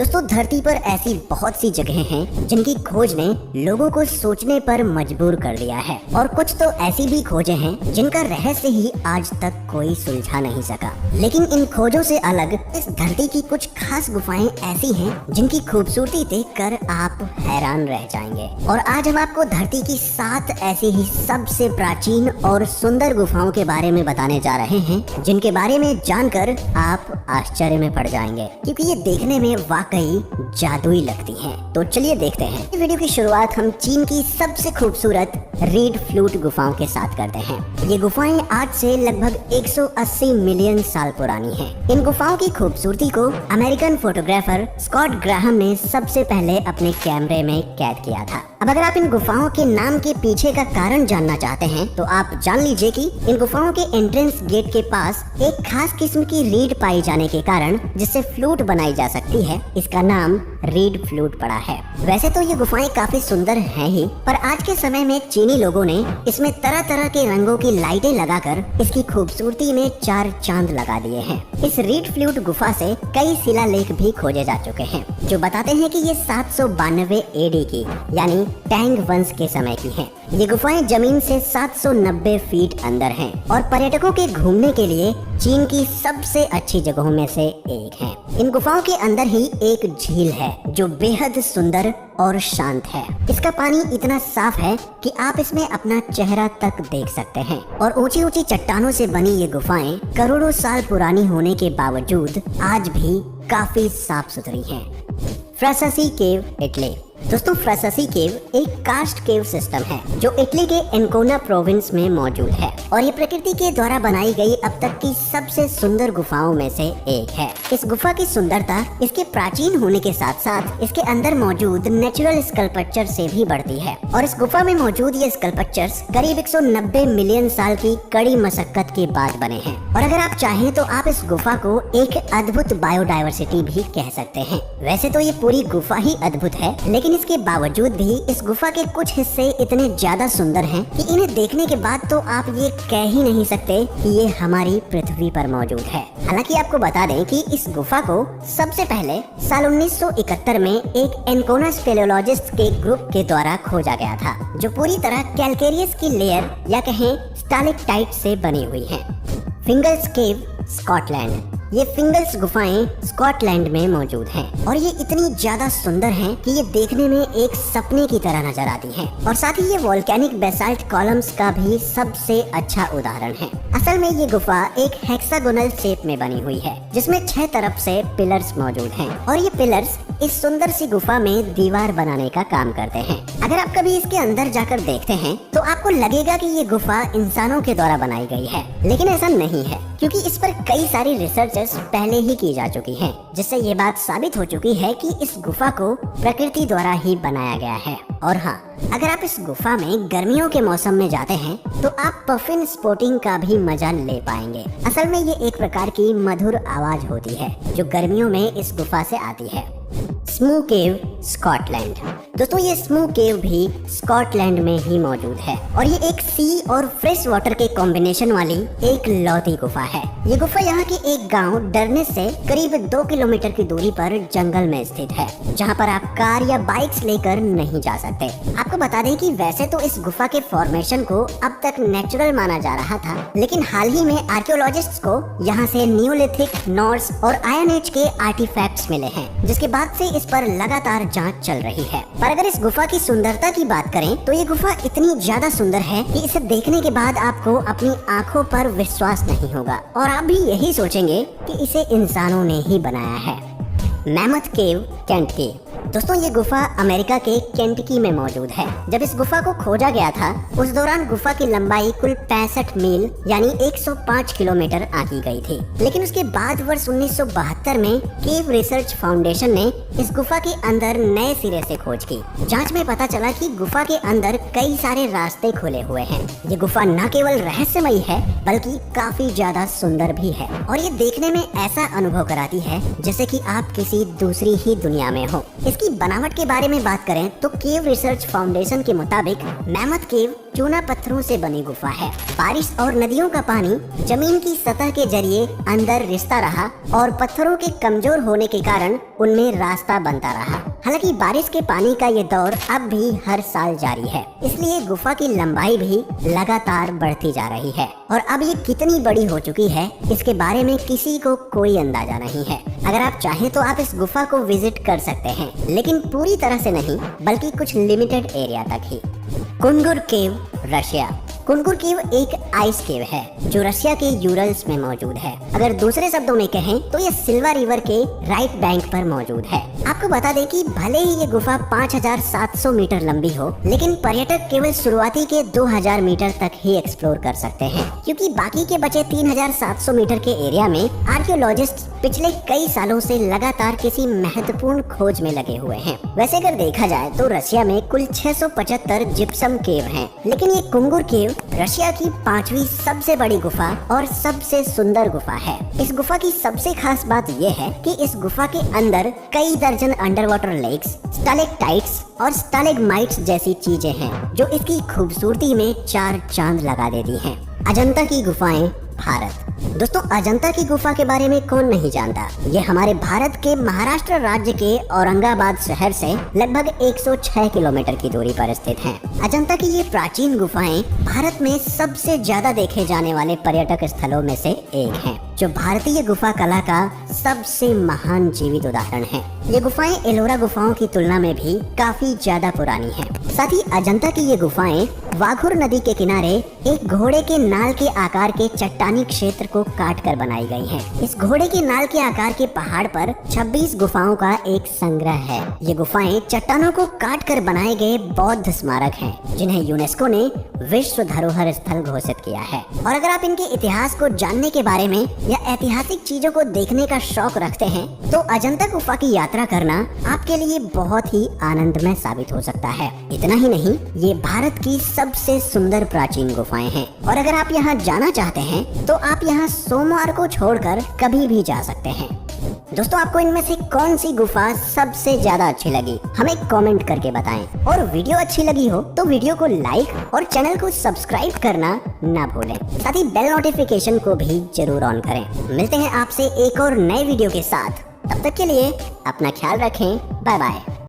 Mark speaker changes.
Speaker 1: दोस्तों, धरती पर ऐसी बहुत सी जगहें हैं जिनकी खोज ने लोगों को सोचने पर मजबूर कर दिया है, और कुछ तो ऐसी भी खोजें हैं जिनका रहस्य ही आज तक कोई सुलझा नहीं सका। लेकिन इन खोजों से अलग इस धरती की कुछ खास गुफाएं ऐसी हैं जिनकी खूबसूरती देख कर आप हैरान रह जाएंगे। और आज हम आपको धरती की 7 ऐसी ही सबसे प्राचीन और सुंदर गुफाओं के बारे में बताने जा रहे हैं, जिनके बारे में जानकर आप आश्चर्य में पड़ जाएंगे, क्योंकि ये देखने में वाकई जादुई लगती हैं। तो चलिए देखते हैं। इस वीडियो की शुरुआत हम चीन की सबसे खूबसूरत रीड फ्लूट गुफाओं के साथ करते हैं। ये गुफाएं आज से लगभग 180 मिलियन साल पुरानी हैं। इन गुफाओं की खूबसूरती को अमेरिकन फोटोग्राफर स्कॉट ग्राहम ने सबसे पहले अपने कैमरे में कैद किया था। अब अगर आप इन गुफाओं के नाम के पीछे का कारण जानना चाहते हैं तो आप जान लीजिए कि इन गुफाओं के एंट्रेंस गेट के पास एक खास किस्म की रीड पाई जाने के कारण जिससे फ्लूट बनाई जा सकती है, इसका नाम रीड फ्लूट पड़ा है। वैसे तो ये गुफाएं काफी सुंदर हैं ही, पर आज के समय में चीनी लोगों ने इसमें तरह तरह के रंगों की लाइटें लगाकर इसकी खूबसूरती में 4 चांद लगा दिए हैं। इस रीड फ्लूट गुफा से कई शिलालेख भी खोजे जा चुके हैं जो बताते हैं कि ये 792 एडी की यानी टैंग वंश के समय की हैं। ये गुफाएं जमीन से 790 फीट अंदर हैं और पर्यटकों के घूमने के लिए चीन की सबसे अच्छी जगहों में से एक है। इन गुफाओं के अंदर ही एक झील है जो बेहद सुंदर और शांत है। इसका पानी इतना साफ है कि आप इसमें अपना चेहरा तक देख सकते हैं, और ऊंची ऊंची चट्टानों से बनी ये गुफाएं करोड़ों साल पुरानी होने के बावजूद आज भी काफी साफ सुथरी हैं। फ्रासासी केव, इटली। दोस्तों, फ्रासासी केव एक कास्ट केव सिस्टम है जो इटली के एनकोना प्रोविंस में मौजूद है, और ये प्रकृति के द्वारा बनाई गई अब तक की सबसे सुंदर गुफाओं में से एक है। इस गुफा की सुंदरता इसके प्राचीन होने के साथ साथ इसके अंदर मौजूद नेचुरल स्कल्पचर से भी बढ़ती है, और इस गुफा में मौजूद ये स्कल्पचर्स करीब 190 मिलियन साल की कड़ी मशक्कत के बाद बने हैं। और अगर आप चाहें तो आप इस गुफा को एक अद्भुत बायोडायवर्सिटी भी कह सकते हैं। वैसे तो ये पूरी गुफा ही अद्भुत है, लेकिन इसके बावजूद भी इस गुफा के कुछ हिस्से इतने ज्यादा सुंदर हैं कि इन्हें देखने के बाद तो आप ये कह ही नहीं सकते कि ये हमारी पृथ्वी पर मौजूद है। हालांकि आपको बता दें कि इस गुफा को सबसे पहले साल 1971 में एक एनकोना स्पेलेयोलॉजिस्ट के ग्रुप के द्वारा खोजा गया था, जो पूरी तरह कैलकेरियस की लेयर या कहें स्टालेक्टाइट से बनी हुई है। फिंगल्स केव, स्कॉटलैंड। ये फिंगल्स गुफाएं स्कॉटलैंड में मौजूद हैं, और ये इतनी ज्यादा सुंदर हैं कि ये देखने में एक सपने की तरह नजर आती हैं। और साथ ही ये वोल्केनिक बेसाल्ट कॉलम्स का भी सबसे अच्छा उदाहरण है। असल में ये गुफा एक हेक्सागोनल शेप में बनी हुई है, जिसमें 6 तरफ से पिलर्स मौजूद हैं, और ये पिलर्स इस सुंदर सी गुफा में दीवार बनाने का काम करते हैं। अगर आप कभी इसके अंदर जाकर देखते हैं तो आपको लगेगा कि ये गुफा इंसानों के द्वारा बनाई गई है, लेकिन ऐसा नहीं है, क्योंकि इस पर कई सारी रिसर्चेस पहले ही की जा चुकी हैं, जिससे ये बात साबित हो चुकी है कि इस गुफा को प्रकृति द्वारा ही बनाया गया है। और हाँ, अगर आप इस गुफा में गर्मियों के मौसम में जाते हैं तो आप पफिन स्पोर्टिंग का भी मजा ले पाएंगे। असल में ये एक प्रकार की मधुर आवाज होती है जो गर्मियों में इस गुफा से आती है। स्मू केव, स्कॉटलैंड। दोस्तों, ये स्मू केव भी स्कॉटलैंड में ही मौजूद है, और ये एक सी और फ्रेश वाटर के कॉम्बिनेशन वाली एक लौती गुफा है। ये गुफा यहाँ के एक गांव डरनेस से करीब 2 किलोमीटर की दूरी पर जंगल में स्थित है, जहाँ पर आप कार या बाइक्स लेकर नहीं जा सकते। आपको बता दें कि वैसे तो इस गुफा के फॉर्मेशन को अब तक नेचुरल माना जा रहा था, लेकिन हाल ही में आर्कियोलॉजिस्ट्स को यहाँ से नियोलिथिक, नॉर्स और आयरन एज के आर्टिफैक्ट्स मिले हैं, जिसके बाद से इस पर लगातार जांच चल रही है। पर अगर इस गुफा की सुंदरता की बात करें तो ये गुफा इतनी ज्यादा सुंदर है कि इसे देखने के बाद आपको अपनी आंखों पर विश्वास नहीं होगा, और आप भी यही सोचेंगे कि इसे इंसानों ने ही बनाया है। मैमथ केव, केंटकी। दोस्तों, ये गुफा अमेरिका के केंटकी में मौजूद है। जब इस गुफा को खोजा गया था उस दौरान गुफा की लंबाई कुल 65 मील यानी 105 किलोमीटर आंकी गई थी, लेकिन उसके बाद वर्ष 1972 में केव रिसर्च फाउंडेशन ने इस गुफा के अंदर नए सिरे से खोज की। जांच में पता चला कि गुफा के अंदर कई सारे रास्ते खुले हुए हैं। ये गुफा न केवल रहस्यमयी है बल्कि काफी ज्यादा सुंदर भी है, और ये देखने में ऐसा अनुभव कराती है जैसे कि आप किसी दूसरी ही दुनिया में हो। इसके इसकी बनावट के बारे में बात करें तो केव रिसर्च फाउंडेशन के मुताबिक मैमथ केव चूना पत्थरों से बनी गुफा है। बारिश और नदियों का पानी जमीन की सतह के जरिए अंदर रिसता रहा और पत्थरों के कमजोर होने के कारण उनमें रास्ता बनता रहा। हालांकि बारिश के पानी का ये दौर अब भी हर साल जारी है, इसलिए गुफा की लंबाई भी लगातार बढ़ती जा रही है और अब ये कितनी बड़ी हो चुकी है इसके बारे में किसी को कोई अंदाजा नहीं है। अगर आप चाहें तो आप इस गुफा को विजिट कर सकते हैं, लेकिन पूरी तरह से नहीं बल्कि कुछ लिमिटेड एरिया तक ही। कुनगुर केव, रशिया। कुनगुर केव एक आइस केव है जो रशिया के यूरल्स में मौजूद है। अगर दूसरे शब्दों में कहें तो ये सिल्वर रिवर के राइट बैंक पर मौजूद है। आपको बता दें कि भले ही ये गुफा 5700 मीटर लंबी हो, लेकिन पर्यटक केवल शुरुआती के 2000 मीटर तक ही एक्सप्लोर कर सकते हैं, क्योंकि बाकी के बचे 3700 मीटर के एरिया में आर्कियोलॉजिस्ट पिछले कई सालों से लगातार किसी महत्वपूर्ण खोज में लगे हुए हैं। वैसे अगर देखा जाए तो रशिया में कुल 675 जिप्सम केव हैं, लेकिन ये कुंगुर केव रशिया की 5वीं सबसे बड़ी गुफा और सबसे सुंदर गुफा है। इस गुफा की सबसे खास बात यह है कि इस गुफा के अंदर कई दर्जन अंडर वाटर लेक्स, स्टैलेक्टाइट्स और स्टैलेग्माइट्स जैसी चीजें हैं जो इसकी खूबसूरती में 4 चांद लगा देती हैं। अजंता की गुफाएं, भारत। दोस्तों, अजंता की गुफा के बारे में कौन नहीं जानता। ये हमारे भारत के महाराष्ट्र राज्य के औरंगाबाद शहर से लगभग 106 किलोमीटर की दूरी पर स्थित हैं। अजंता की ये प्राचीन गुफाएं भारत में सबसे ज्यादा देखे जाने वाले पर्यटक स्थलों में से एक हैं, जो भारतीय गुफा कला का सबसे महान जीवित उदाहरण है। ये गुफाएं एलोरा गुफाओं की तुलना में भी काफी ज्यादा पुरानी हैं। साथ ही अजंता की ये गुफाएं वाघुर नदी के किनारे एक घोड़े के नाल के आकार के चट्टानी क्षेत्र को काट कर बनाई गई हैं। इस घोड़े के नाल के आकार के पहाड़ पर 26 गुफाओं का एक संग्रह है। ये गुफाएं चट्टानों को काट कर बनाए गए बौद्ध स्मारक हैं, जिन्हें यूनेस्को ने विश्व धरोहर स्थल घोषित किया है। और अगर आप इनके इतिहास को जानने के बारे में या ऐतिहासिक चीजों को देखने का शौक रखते हैं तो अजंता गुफा की यात्रा करना आपके लिए बहुत ही आनंदमय साबित हो सकता है। इतना ही नहीं, ये भारत की सबसे सुंदर प्राचीन गुफाएं हैं और अगर आप यहाँ जाना चाहते हैं तो आप यहाँ सोमवार को छोड़कर कभी भी जा सकते हैं। दोस्तों, आपको इनमें से कौन सी गुफा सबसे ज्यादा अच्छी लगी हमें कमेंट करके बताएं। और वीडियो अच्छी लगी हो तो वीडियो को लाइक और चैनल को सब्सक्राइब करना ना भूलें। साथ ही बेल नोटिफिकेशन को भी जरूर ऑन करें। मिलते हैं आपसे एक और नए वीडियो के साथ। तब तक के लिए अपना ख्याल रखें। Bye bye.